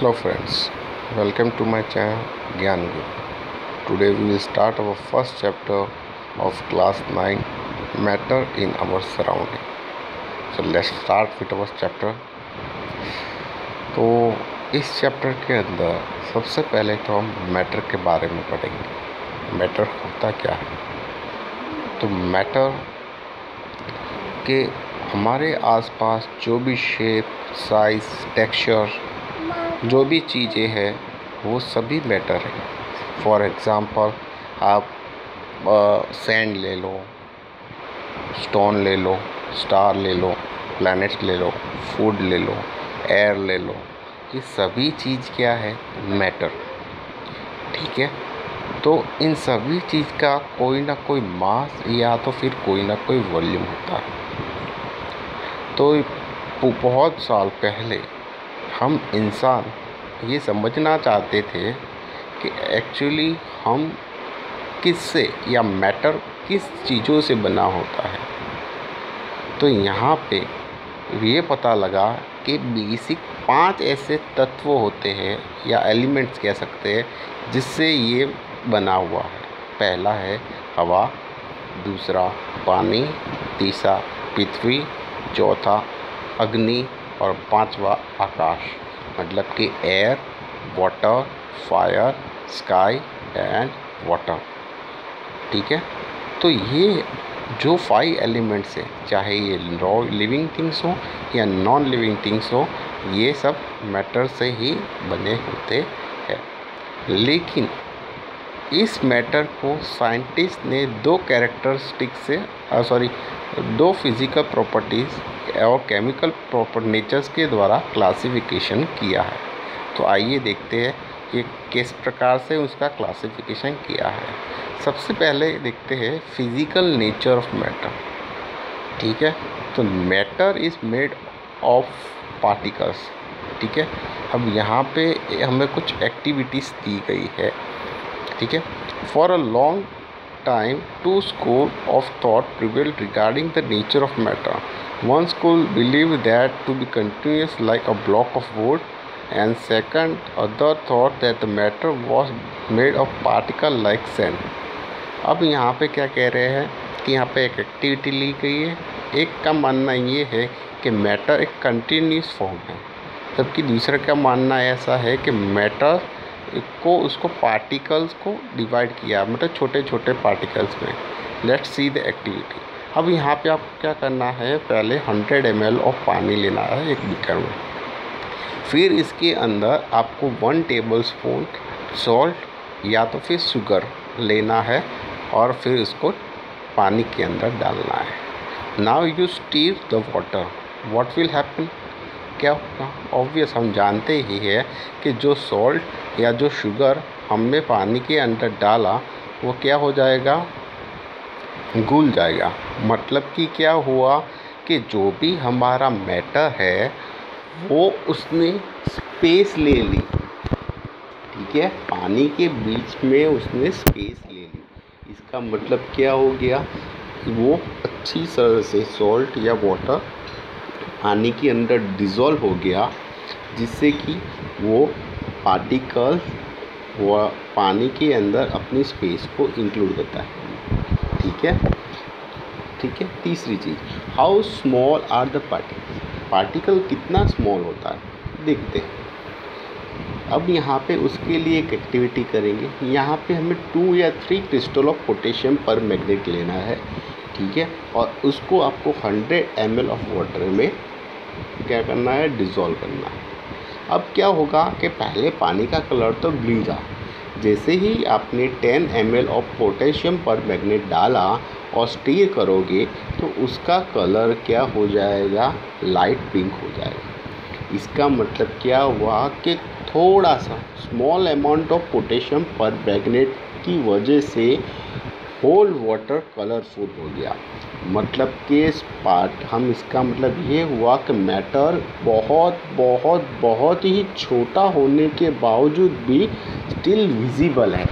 Hello friends, welcome to my channel Gyan Guru. Today we will start our first chapter of class 9 Matter in our surrounding. So let's start with our chapter. तो इस chapter के अंदर सबसे पहले तो हम matter के बारे में पढ़ेंगे। मैटर होता क्या है? तो मैटर के हमारे आसपास जो भी शेप, साइज, टेक्सचर, जो भी चीज़ें हैं वो सभी मैटर है। फॉर एग्ज़ाम्पल आप सैंड ले लो, स्टोन ले लो, स्टार ले लो, प्लैनेट्स ले लो, फूड ले लो, एयर ले लो, ये सभी चीज़ क्या है? मैटर। ठीक है, तो इन सभी चीज़ का कोई ना कोई मास या तो फिर कोई ना कोई वॉल्यूम होता है। तो बहुत साल पहले हम इंसान ये समझना चाहते थे कि एक्चुअली हम किससे या मैटर किस चीज़ों से बना होता है। तो यहाँ पे ये पता लगा कि बेसिक 5 ऐसे तत्व होते हैं या एलिमेंट्स कह सकते हैं जिससे ये बना हुआ है। पहला है हवा, दूसरा पानी, तीसरा पृथ्वी, चौथा अग्नि और पांचवा आकाश, मतलब कि air, water, fire, sky and water. ठीक है, तो ये जो 5 एलिमेंट्स हैं, चाहे ये लिविंग थिंग्स हो या नॉन लिविंग थिंग्स हो, ये सब मैटर से ही बने होते हैं। लेकिन इस मैटर को साइंटिस्ट ने दो फिज़िकल प्रॉपर्टीज़ और केमिकल प्रॉपर नेचर्स के द्वारा क्लासिफिकेशन किया है। तो आइए देखते हैं कि किस प्रकार से उसका क्लासिफिकेशन किया है। सबसे पहले देखते हैं फिज़िकल नेचर ऑफ मैटर। ठीक है, तो matter is made of particles. ठीक है, अब यहाँ पे हमें कुछ एक्टिविटीज़ दी गई है। ठीक है, for a long time, 2 schools of thought prevailed regarding the nature of matter. One school believed that to be continuous like a block of wood, and second other thought that the matter was made of particle like sand. अब यहाँ पे क्या कह रहे हैं कि यहाँ पे एक एक्टिविटी ली गई है। एक का मानना ये है कि मैटर एक कंटिन्यूस फॉर्म है, जबकि दूसरे का मानना ऐसा है कि मैटर को उसको पार्टिकल्स को डिवाइड किया, मतलब छोटे छोटे पार्टिकल्स में। Let's see the activity. अब यहाँ पे आपको क्या करना है, पहले 100 ml ऑफ पानी लेना है एक बीकर में। फिर इसके अंदर आपको 1 टेबलस्पून सॉल्ट या तो फिर शुगर लेना है और फिर इसको पानी के अंदर डालना है। Now you stir the water, what will happen? क्या होगा? ऑब्वियस हम जानते ही है कि जो सॉल्ट या जो शुगर हमने पानी के अंदर डाला वो क्या हो जाएगा? घुल जाएगा। मतलब कि क्या हुआ कि जो भी हमारा मैटर है वो उसने स्पेस ले ली। ठीक है, पानी के बीच में उसने स्पेस ले ली। इसका मतलब क्या हो गया? वो अच्छी तरह से सॉल्ट या वाटर पानी के अंदर डिज़ोल्व हो गया, जिससे कि वो पार्टिकल वो पानी के अंदर अपनी स्पेस को इंक्लूड करता है। ठीक है, ठीक है। तीसरी चीज़, how small are the particle? Particle कितना स्मॉल होता है देखते हैं। अब यहाँ पे उसके लिए एक एक्टिविटी करेंगे। यहाँ पे हमें 2 या 3 क्रिस्टल ऑफ पोटेशियम पर मैग्नेट लेना है। ठीक है, और उसको आपको 100 ml ऑफ वाटर में क्या करना है? डिज़ोल्व करना है। अब क्या होगा कि पहले पानी का कलर तो ग्रीन था, जैसे ही आपने 10 ml ऑफ पोटेशियम पर मैग्नेट डाला और स्टीर करोगे तो उसका कलर क्या हो जाएगा? लाइट पिंक हो जाएगा। इसका मतलब क्या हुआ कि थोड़ा सा स्मॉल अमाउंट ऑफ पोटेशियम पर मैग्नेट की वजह से होल वाटर कलरफुल हो गया। मतलब कि हम इसका मतलब ये हुआ कि मैटर बहुत बहुत बहुत ही छोटा होने के बावजूद भी स्टिल विजिबल है।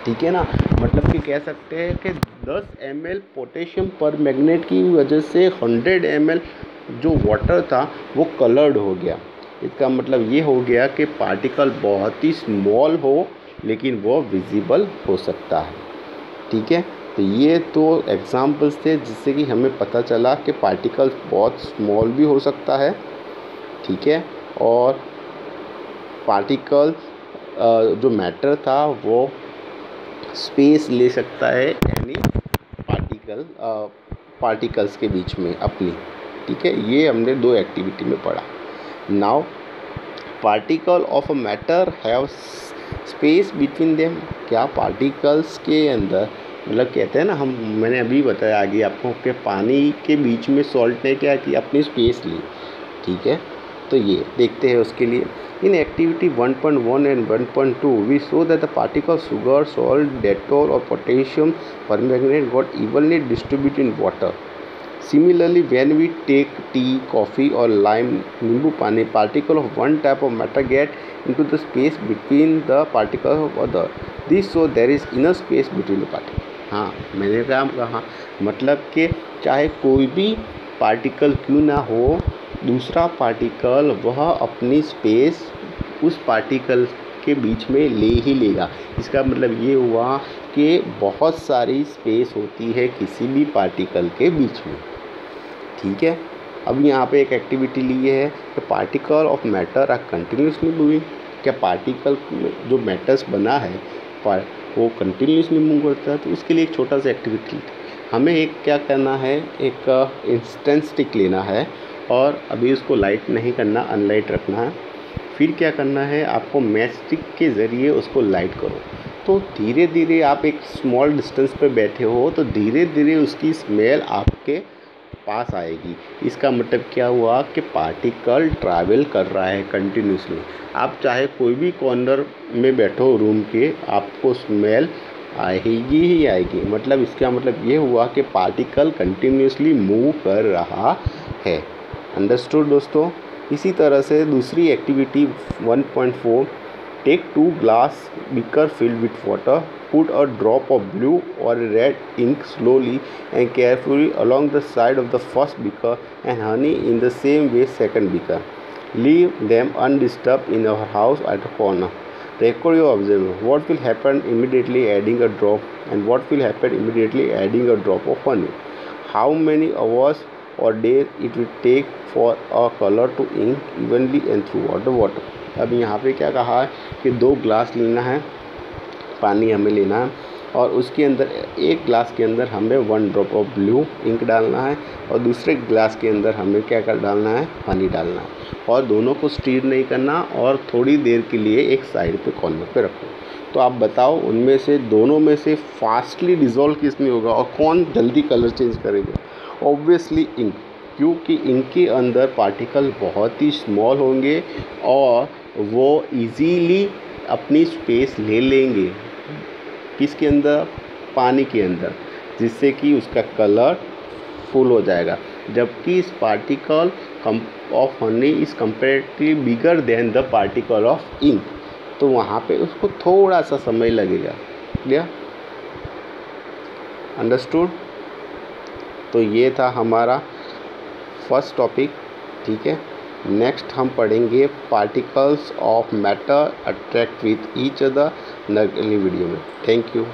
ठीक है ना, मतलब कि कह सकते हैं कि 10 ml पोटेशियम पर मैग्नेट की वजह से 100 ml जो वाटर था वो कलर्ड हो गया। इसका मतलब ये हो गया कि पार्टिकल बहुत ही स्मॉल हो लेकिन वो विजिबल हो सकता है। ठीक है, तो ये तो एग्जाम्पल्स थे जिससे कि हमें पता चला कि पार्टिकल्स बहुत स्मॉल भी हो सकता है। ठीक है, और पार्टिकल जो मैटर था वो स्पेस ले सकता है यानी पार्टिकल्स के बीच में अपनी। ठीक है, ये हमने दो एक्टिविटी में पढ़ा। Now particle of a matter have space between them. क्या पार्टिकल्स के अंदर, मतलब कहते हैं ना हम, मैंने अभी बताया आगे आपको कि पानी के बीच में सॉल्ट ने क्या किया, अपनी स्पेस ली। ठीक है, तो ये देखते हैं उसके लिए। In activity 1.1 and 1.2 we show that the particle sugar, salt, Dettol और potassium permanganate got evenly distributed in water. Similarly, when we take tea, coffee or lime, नींबू पानी, particle of one type of matter get into the space between the particles of other. This so there is enough space between the particles. हाँ, मैंने कहा मतलब कि चाहे कोई भी पार्टिकल क्यों ना हो, दूसरा पार्टिकल वह अपनी स्पेस उस पार्टिकल के बीच में ले ही लेगा। इसका मतलब ये हुआ कि बहुत सारी स्पेस होती है किसी भी पार्टिकल के बीच में। ठीक है, अब यहाँ पे एक एक्टिविटी ली है कि particle of matter are continuously moving. क्या पार्टिकल जो मैटर्स बना है वो कंटिन्यूसली मूव करता है? तो उसके लिए एक छोटा सा एक्टिविटी हमें एक क्या करना है, एक इंस्टेंट स्टिक लेना है और अभी उसको लाइट नहीं करना, अनलाइट रखना है। फिर क्या करना है, आपको मैच स्टिक के ज़रिए उसको लाइट करो। तो धीरे धीरे आप एक स्मॉल डिस्टेंस पे बैठे हो तो धीरे धीरे उसकी स्मेल आपके पास आएगी। इसका मतलब क्या हुआ कि पार्टिकल ट्रैवल कर रहा है कंटिन्यूसली। आप चाहे कोई भी कॉर्नर में बैठो रूम के, आपको स्मेल आएगी ही आएगी। मतलब इसका मतलब ये हुआ कि पार्टिकल कंटिन्यूसली मूव कर रहा है। अंडरस्टूड दोस्तों? इसी तरह से दूसरी activity 1.4, take 2 glass beaker filled with water, put a drop of blue or red ink slowly and carefully along the side of the first beaker and honey in the same way second beaker. Leave them undisturbed in your house at a corner. Record your observation. What will happen immediately adding a drop and what will happen immediately adding a drop of honey? How many hours or days it will take for a color to ink evenly and throughout the water. अब यहाँ पे क्या कहा है कि 2 glass लेना है, पानी हमें लेना है और उसके अंदर एक ग्लास के अंदर हमें 1 ड्रॉप ऑफ ब्लू इंक डालना है और दूसरे ग्लास के अंदर हमें क्या कर डालना है, हनी डालना है और दोनों को स्टीर नहीं करना और थोड़ी देर के लिए एक साइड पे कॉर्नर पे रखो। तो आप बताओ उनमें से दोनों में से फास्टली डिज़ोल्व किस में होगा और कौन जल्दी कलर चेंज करेगा? ऑब्वियसली इंक, क्योंकि इंक के अंदर पार्टिकल बहुत ही स्मॉल होंगे और वो इजीली अपनी स्पेस ले लेंगे किसके अंदर, पानी के अंदर, जिससे कि उसका कलर फुल हो जाएगा। जबकि इस particle of honey is comparatively bigger than the particle of ink, तो वहाँ पे उसको थोड़ा सा समय लगेगा। क्लियर? अंडरस्टूड? तो ये था हमारा फर्स्ट टॉपिक। ठीक है, नेक्स्ट हम पढ़ेंगे particles of matter attract with each other अगली वीडियो में। Thank you.